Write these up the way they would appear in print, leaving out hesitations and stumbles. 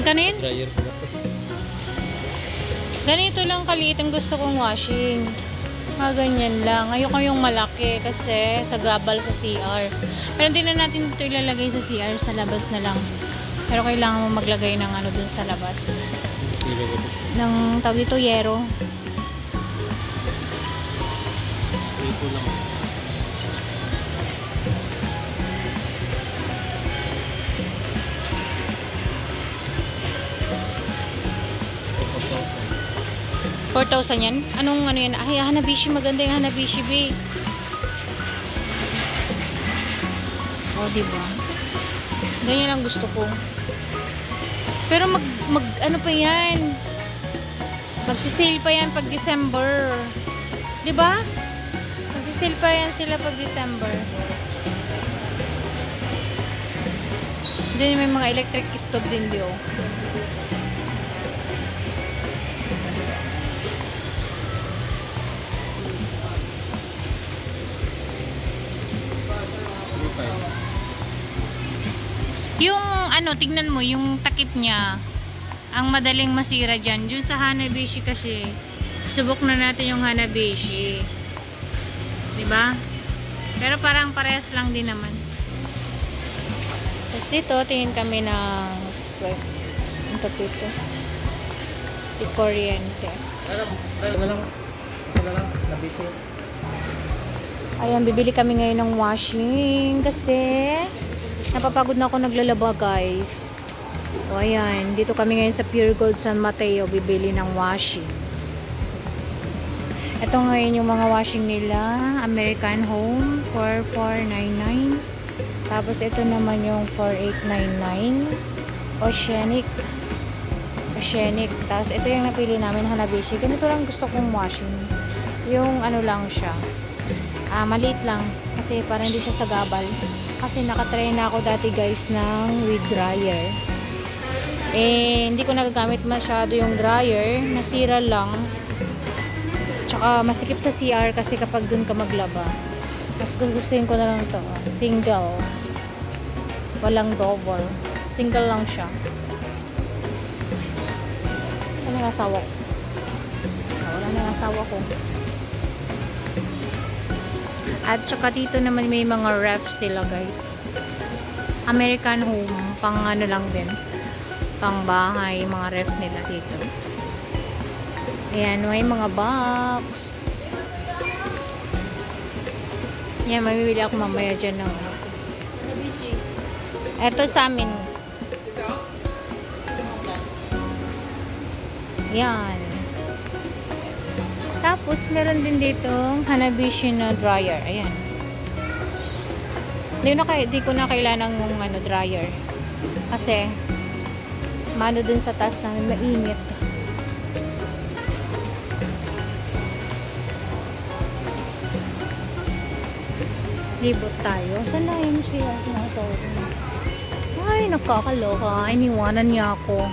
Magkano yun? Dryer pala to. Ganito lang kaliit ang gusto kong washing. Mga ganyan lang. Ayoko yung malaki kasi sa gabal sa CR. Pero hindi na natin ito ilalagay sa CR. Sa labas na lang. Pero kailangan mo maglagay ng ano dun sa labas. Ilagay ko. Ng tawag dito, yero. Ito lang. Tapos 4,000 yan? Anong ano yan? Ay, Hanabishi. Maganda yung Hanabishi, be. O, diba? Ganyan ang gusto ko. Pero ano pa yan? Magsisale pa yan pag December. Diba? Magsisale pa yan sila pag December. Diyan may mga electric stove din, di oh. Yung ano, tignan mo, yung takip niya, ang madaling masira dyan. Dun sa Hanabishi kasi, subok na natin yung Hanabishi. Diba? Pero parang parehas lang din naman. Tapos dito, tingin kami ng ang tapos ito. Di kuryente. Ayan, bibili kami ngayon ng washing kasi napapagod na ako naglalaba, guys. So, ayan. Dito kami ngayon sa Pure Gold San Mateo bibili ng washing. Ito ngayon yung mga washing nila. American Home, 4499. Tapos, ito naman yung 4899. Oceanic. Tapos, ito yung napili namin, Hanabishi. Ganito lang gusto kong washing. Yung ano lang siya. Maliit lang. Kasi parang hindi siya sagabal. Kasi nakatry na ako dati, guys, ng with dryer. Hindi ko nagagamit masyado yung dryer. Nasira lang. Tsaka masikip sa CR kasi kapag dun ka maglaba. Mas gustuhin ko na lang to. Single. Walang double. Single lang siya. Saan ang asawa ko? Wala na ang asawa ko. At saka dito naman may mga ref sila, guys. American Home. Pang ano lang din. Pang bahay. Mga ref nila dito. Ayan. May mga box. Yan. Mamimili ako mamaya dyan ng eto sa amin. Yan. Tapos, meron din dito Hanabishi na dryer. Ayan. Di ko na kailangan ng ano, dryer. Kasi, mano dun sa taas namin, mainit. Libot tayo. Saan na yun siya? Ay, nakakaloka. Iniwanan niya ako.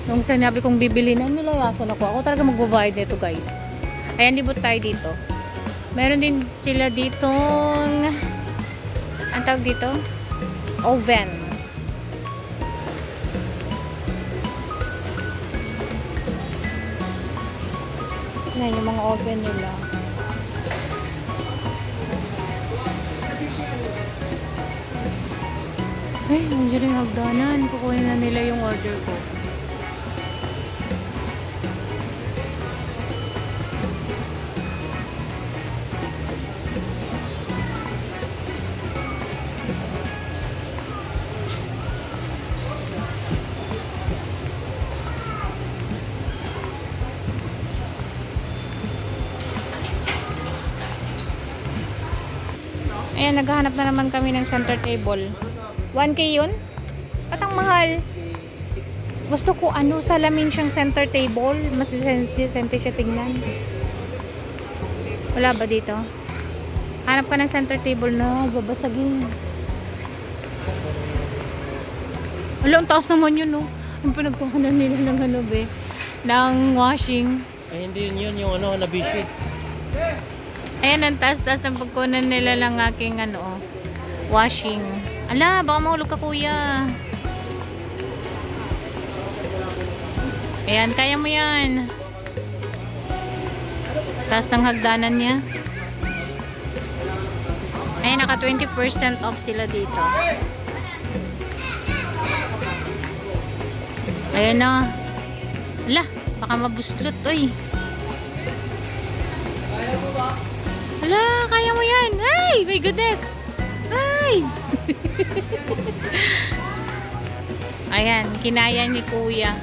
Nung sinabi kong bibili na, nilayasan ako. Ako talaga magbabayad nito, guys. Ayan, libot tayo dito. Meron din sila ditong ang tawag dito? Oven. Ayan, yung mga oven nila. Ay, nandiyan yung hagdanan. Kukunin na nila yung order ko. Ayan, naghahanap na naman kami ng center table. 1K yun? At ang mahal. Gusto ko ano, salamin siyang center table. Mas decente siya tingnan. Wala ba dito? Hanap ka ng center table na babasagin. Wala, ang taas naman yun, no? Ang pinagkuhanan nila ng ano, be? Ng washing. Ay, hindi yun yung ano, Hanabishi. Ayan, ang taas-taas ng pagkunan nila lang aking ano, washing. Ala, baka mahulog ka, kuya. Ayan, kaya mo yan. Taas ng hagdanan niya. Ayan, naka 20% off sila dito. Ayan na. Ala, baka mabuslot, oy. Ala, kaya mo yan. Ay, my goodness. Ay. Ayan, kinaya ni kuya.